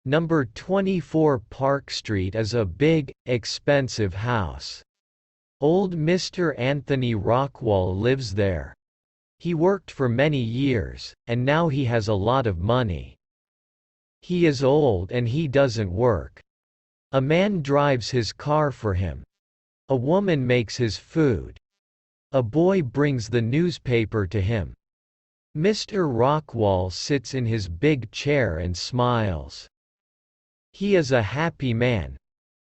Number 24 Park Street is a big, expensive house. Old Mr. Anthony Rockwall lives there. He worked for many years, and now he has a lot of money. He is old and he doesn't work. A man drives his car for him. A woman makes his food. A boy brings the newspaper to him. Mr. Rockwall sits in his big chair and smiles. He is a happy man.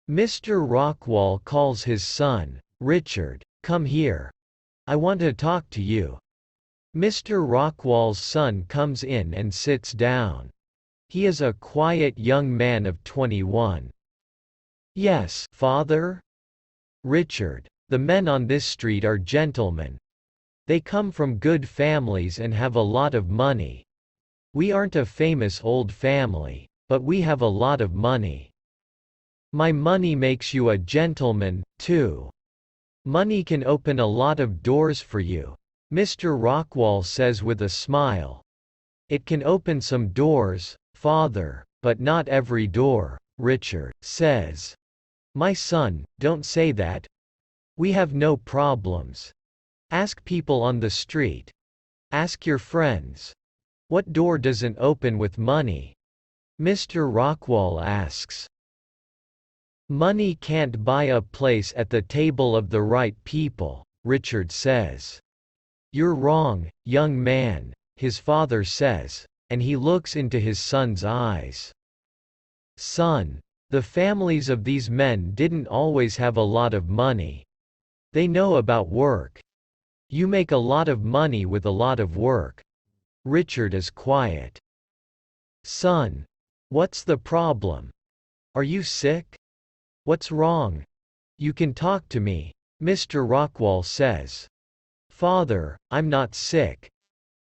Mr. Rockwall calls his son, Richard, "Come here. I want to talk to you." Mr. Rockwall's son comes in and sits down. He is a quiet young man of 21. "Yes, father?" "Richard, the men on this street are gentlemen. They come from good families and have a lot of money. We aren't a famous old family, but we have a lot of money. My money makes you a gentleman, too. Money can open a lot of doors for you," Mr. Rockwall says with a smile. "It can open some doors, father, but not every door," Richard says. "My son, don't say that. We have no problems. Ask people on the street. Ask your friends. What door doesn't open with money?" Mr. Rockwall asks. "Money can't buy a place at the table of the right people," Richard says. "You're wrong, young man," his father says, and he looks into his son's eyes. "Son, the families of these men didn't always have a lot of money. They know about work. You make a lot of money with a lot of work." Richard is quiet. "Son, what's the problem? Are you sick? What's wrong? You can talk to me," Mr. Rockwall says. "Father, I'm not sick.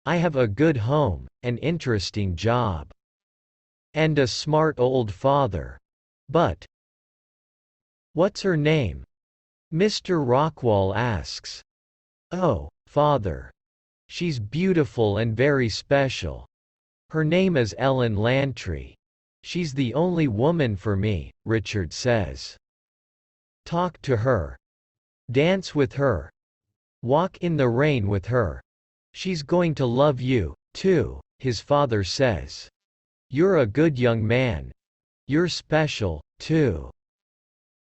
I have a good home, an interesting job. And a smart old father. But what's her name?" Mr. Rockwall asks. "Oh, father. She's beautiful and very special. Her name is Ellen Lantry. She's the only woman for me," Richard says. "Talk to her. Dance with her. Walk in the rain with her. She's going to love you, too," his father says. "You're a good young man. You're special, too."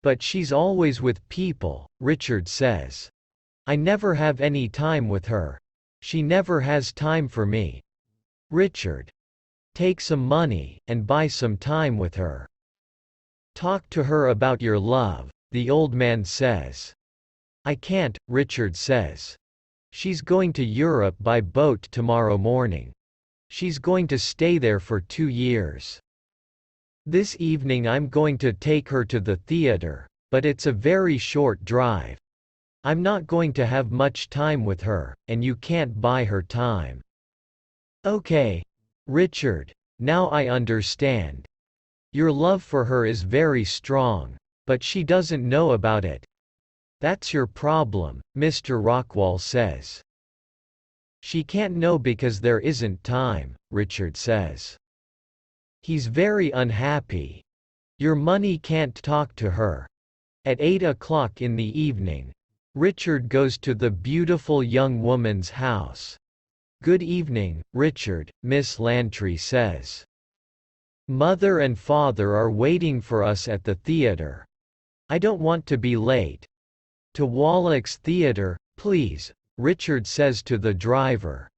"But she's always with people," Richard says. "I never have any time with her. She never has time for me." "Richard, take some money, and buy some time with her. Talk to her about your love," the old man says. "I can't," Richard says. "She's going to Europe by boat tomorrow morning. She's going to stay there for 2 years. This evening I'm going to take her to the theater, but it's a very short drive. I'm not going to have much time with her, and you can't buy her time." "Okay, Richard, now I understand. Your love for her is very strong, but she doesn't know about it. That's your problem," Mr. Rockwall says. "She can't know because there isn't time," Richard says. He's very unhappy. Your money can't talk to her. At 8 o'clock in the evening, Richard goes to the beautiful young woman's house. "Good evening, Richard," Miss Lantry says. "Mother and father are waiting for us at the theater. I don't want to be late. To Wallach's Theater, please," Richard says to the driver.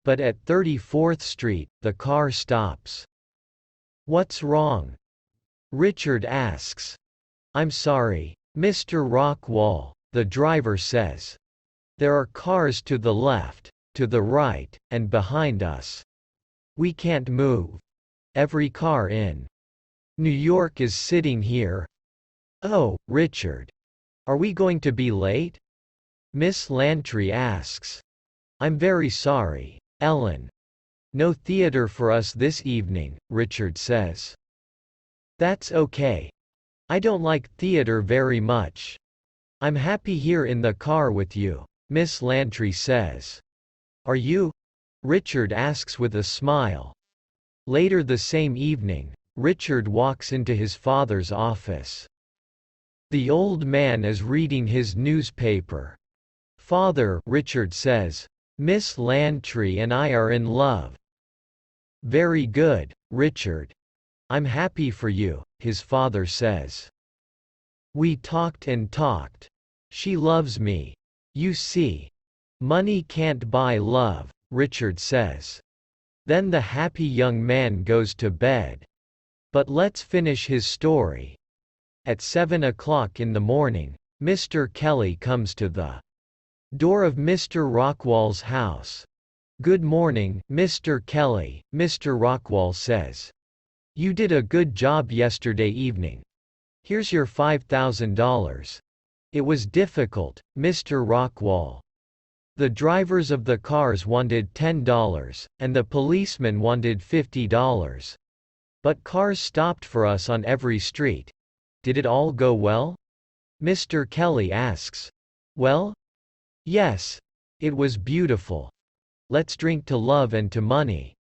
But at 34th Street, the car stops. "What's wrong?" Richard asks. "I'm sorry, Mr. Rockwall," the driver says. "There are cars to the left, to the right, and behind us. We can't move. Every car in New York is sitting here." "Oh, Richard. Are we going to be late?" Miss Lantry asks. "I'm very sorry, Ellen. No theater for us this evening," Richard says. "That's okay. I don't like theater very much. I'm happy here in the car with you," Miss Lantry says. "Are you?" Richard asks with a smile. Later the same evening, Richard walks into his father's office. The old man is reading his newspaper. "Father," Richard says, "Miss Lantry and I are in love." "Very good, Richard. I'm happy for you," his father says. "We talked and talked. She loves me. You see. Money can't buy love," Richard says. Then the happy young man goes to bed. But let's finish his story. At 7 o'clock in the morning, Mr. Kelly comes to the door of Mr. Rockwall's house. "Good morning, Mr. Kelly," Mr. Rockwall says. "You did a good job yesterday evening. Here's your $5,000. It was difficult, Mr. Rockwall. The drivers of the cars wanted $10, and the policemen wanted $50. But cars stopped for us on every street. Did it all go well?" Mr. Kelly asks. "Well? Yes. It was beautiful. Let's drink to love and to money."